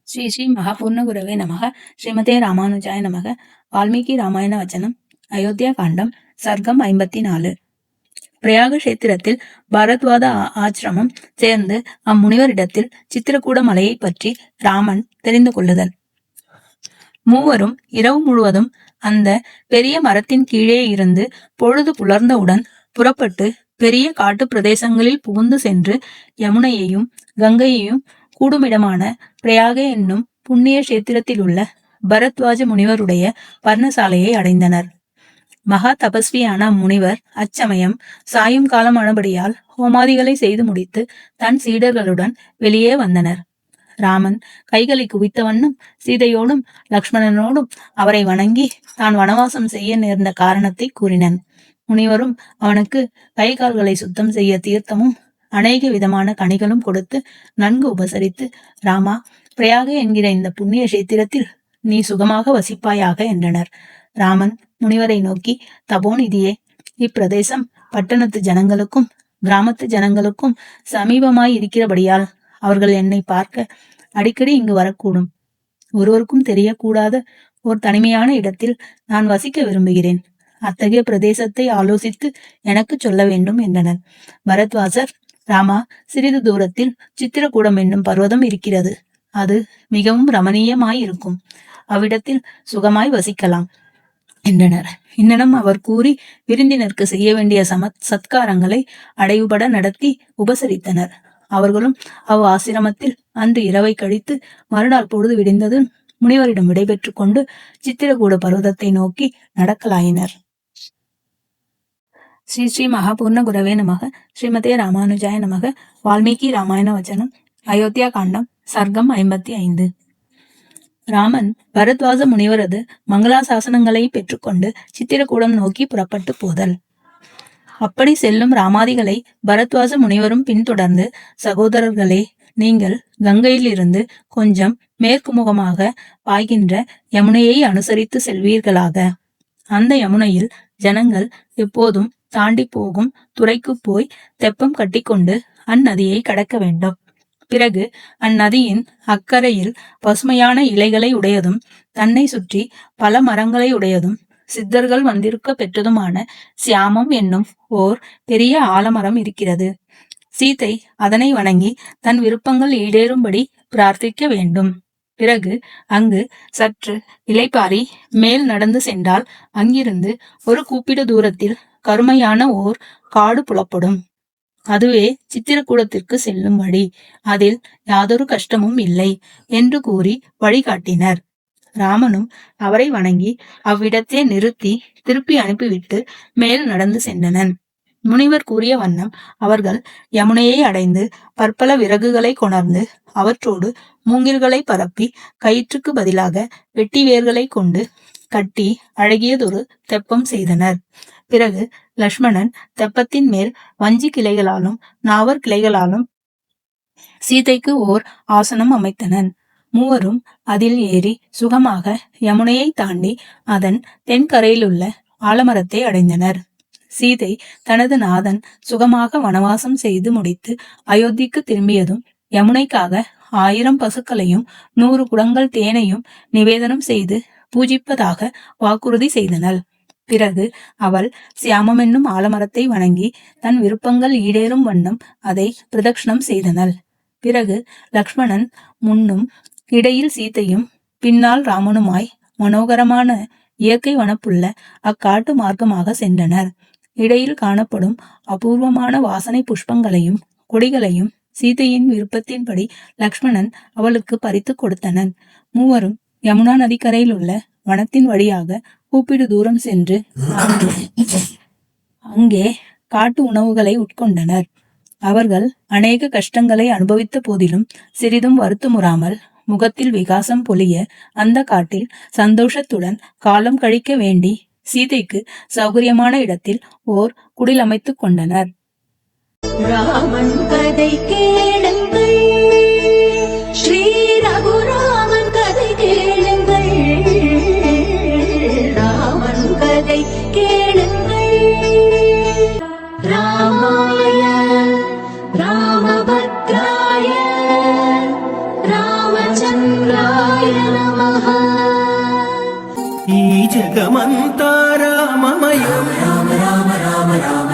ஸ்ரீ ஸ்ரீ மகாபூர்ண குரவே நமக. ஸ்ரீமதே ராமானுஜாய நமக. வால்மீகி ராமாயண வச்சனம். அயோத்தியா காண்டம். சர்க்கம் 54. பிரயாக கஷேத்திரத்தில் பாரத்வாத ஆசிரமம் சேர்ந்து அம்முனிவரிடத்தில் சித்திரகூட மலையை பற்றி ராமன் தெரிந்து கொள்ளுதல். மூவரும் இரவு முழுவதும் அந்த பெரிய மரத்தின் கீழே இருந்து பொழுது புலர்ந்தவுடன் புறப்பட்டு பெரிய காட்டு பிரதேசங்களில் புகுந்து சென்று யமுனையையும் கங்கையையும் கூடுமிடமான பிரயாக என்னும் புண்ணிய கஷேத்திரத்தில் உள்ள பரத்வாஜ முனிவருடைய பர்ணசாலையை அடைந்தனர். மகா தபஸ்வியான முனிவர் அச்சமயம் சாயும் காலமானபடியால் ஹோமாதிகளை செய்து முடித்து தன் சீடர்களுடன் வெளியே வந்தனர். ராமன் கைகளை குவித்த வண்ணம் சீதையோடும் லக்ஷ்மணனோடும் அவரை வணங்கி தான் வனவாசம் செய்ய நேர்ந்த காரணத்தை கூறினன். முனிவரும் அவனுக்கு கை கால்களை சுத்தம் செய்ய தீர்த்தமும் அநேக விதமான கனிகளும் கொடுத்து நன்கு உபசரித்து, ராமா, பிரயாக என்கிற இந்த புண்ணிய கஷேத்திரத்தில் நீ சுகமாக வசிப்பாயாக என்றனர். ராமன் முனிவரை நோக்கி, தபோநிதியே, இப்பிரதேசம் பட்டணத்து ஜனங்களுக்கும் கிராமத்து ஜனங்களுக்கும் சமீபமாய் இருக்கிறபடியால் அவர்கள் என்னை பார்க்க அடிக்கடி இங்கு வரக்கூடும். ஒருவருக்கும் தெரியக்கூடாத ஒரு தனிமையான இடத்தில் நான் வசிக்க விரும்புகிறேன். அத்தகைய பிரதேசத்தை ஆலோசித்து எனக்கு சொல்ல வேண்டும் என்றனர். பரத்வாசர், ராமா, சிறிது தூரத்தில் சித்திரகூடம் என்னும் பர்வதம் இருக்கிறது. அது மிகவும் ரமணீயமாயிருக்கும். அவ்விடத்தில் சுகமாய் வசிக்கலாம் என்றனர். இன்னும் அவர் கூறி விருந்தினருக்கு செய்ய வேண்டிய சத்காரங்களை அடைவுபட நடத்தி உபசரித்தனர். அவர்களும் ஆசிரமத்தில் அன்று இரவை கழித்து மறுநாள் பொழுது விடிந்ததும் முனிவரிடம் விடைபெற்று கொண்டு சித்திரகூட பர்வதத்தை நோக்கி நடக்கலாயினர். ஸ்ரீ ஸ்ரீ மகாபூர்ண குரவே நமக. ஸ்ரீமதே ராமானுஜாய நமக. வால்மீகி ராமாயண வச்சனம். அயோத்தியா காண்டம். சர்க்கம் 55. ராமன் பரத்வாஜ முனிவரது மங்களாசாசனங்களை பெற்றுக்கொண்டு சித்திரகூடம் நோக்கி புறப்பட்டு போதல். அப்படி செல்லும் ராமாதிகளை பரத்வாஜ முனிவரும் பின்தொடர்ந்து, சகோதரர்களே, நீங்கள் கங்கையிலிருந்து கொஞ்சம் மேற்கு முகமாக பாய்கின்ற யமுனையை அனுசரித்து செல்வீர்களாக. அந்த யமுனையில் ஜனங்கள் எப்போதும் தாண்டி போகும் துறைக்கு போய் தெப்பம் கட்டிக்கொண்டு அந்நதியை கடக்க வேண்டும். பிறகு அந்நதியின் அக்கறையில் பசுமையான இலைகளை உடையதும் தன்னை சுற்றி பல மரங்களை உடையதும் சித்தர்கள் வந்திருக்க பெற்றதுமான சியாமம் என்னும் ஓர் பெரிய ஆலமரம் இருக்கிறது. சீதை அதனை வணங்கி தன் விருப்பங்கள் ஈடேறும்படி பிரார்த்திக்க வேண்டும். பிறகு அங்கு சற்று இலைப்பாரி மேல் நடந்து சென்றால் அங்கிருந்து ஒரு கூப்பிடு தூரத்தில் கருமையான ஓர் காடு புலப்படும். அதுவே சித்திரகூடத்திற்கு செல்லும் வழி. அதில் யாதொரு கஷ்டமும் இல்லை என்று கூறி வழிகாட்டினர். ராமனும் அவரை வணங்கி அவ்விடத்தை நிறுத்தி திருப்பி அனுப்பிவிட்டு மேல் நடந்து சென்றனன். முனிவர் கூறிய வண்ணம் அவர்கள் யமுனையை அடைந்து பற்பல விறகுகளை கொணர்ந்து அவற்றோடு மூங்கில்களை பரப்பி கயிற்றுக்கு பதிலாக வெட்டி வேர்களை கொண்டு கட்டி அழகியதொரு தெப்பம் செய்தனர். பிறகு லக்ஷ்மணன் தெப்பத்தின் மேல் வஞ்சி கிளைகளாலும் நாவர் கிளைகளாலும் சீதைக்கு ஓர் ஆசனம் அமைத்தனன். மூவரும் அதில் ஏறி சுகமாக யமுனையை தாண்டி அதன் தென்கரையிலுள்ள ஆலமரத்தை அடைந்தனர். சீதை தனது நாதன் சுகமாக வனவாசம் செய்து முடித்து அயோத்திக்கு திரும்பியதும் யமுனைக்காக 1000 பசுக்களையும் 100 குடங்கள் தேனையும் நிவேதனம் செய்து பூஜிப்பதாக வாக்குறுதி செய்தனள். பிறகு அவள் சியாமம் என்னும் ஆலமரத்தை வணங்கி தன் விருப்பங்கள் ஈடேறும் வண்ணம் அதை பிரதட்சணம் செய்தனள். பிறகு லக்ஷ்மணன் முன்னும் இடையில் சீதையும் பின்னால் ராமனுமாய் மனோகரமான இயற்கை வனப்புள்ள அக்காட்டு மார்க்கமாக சென்றனர். இடையில் காணப்படும் அபூர்வமான வாசனை புஷ்பங்களையும் கொடிகளையும் சீதையின் விருப்பத்தின்படி லக்ஷ்மணன் அவளுக்கு பறித்து கொடுத்தனன். மூவரும் யமுனா நதிக்கரையில் உள்ள வனத்தின் வழியாக கூப்பிடு தூரம் சென்று அங்கே காட்டு உணவுகளை உட்கொண்டனர். அவர்கள் அநேக கஷ்டங்களை அனுபவித்த போதிலும் சிறிதும் வருத்தமுறாமல் முகத்தில் விகாசம் பொலிய அந்த காட்டில் சந்தோஷத்துடன் காலம் கழிக்க வேண்டி சீதைக்கு சௌகரியமான இடத்தில் ஓர் குடில் அமைத்துக் கொண்டனர். ராமன் கதை கேளுங்கள், ஸ்ரீ ரகுராமன் கதை கேளுங்கள், ராமன் கதை கேளுங்கள். ராமாய ராமபத்ராய రామచంద్రాయ నమః. ఈ జగమంతా రామమయం. రామ రామ రామ రామ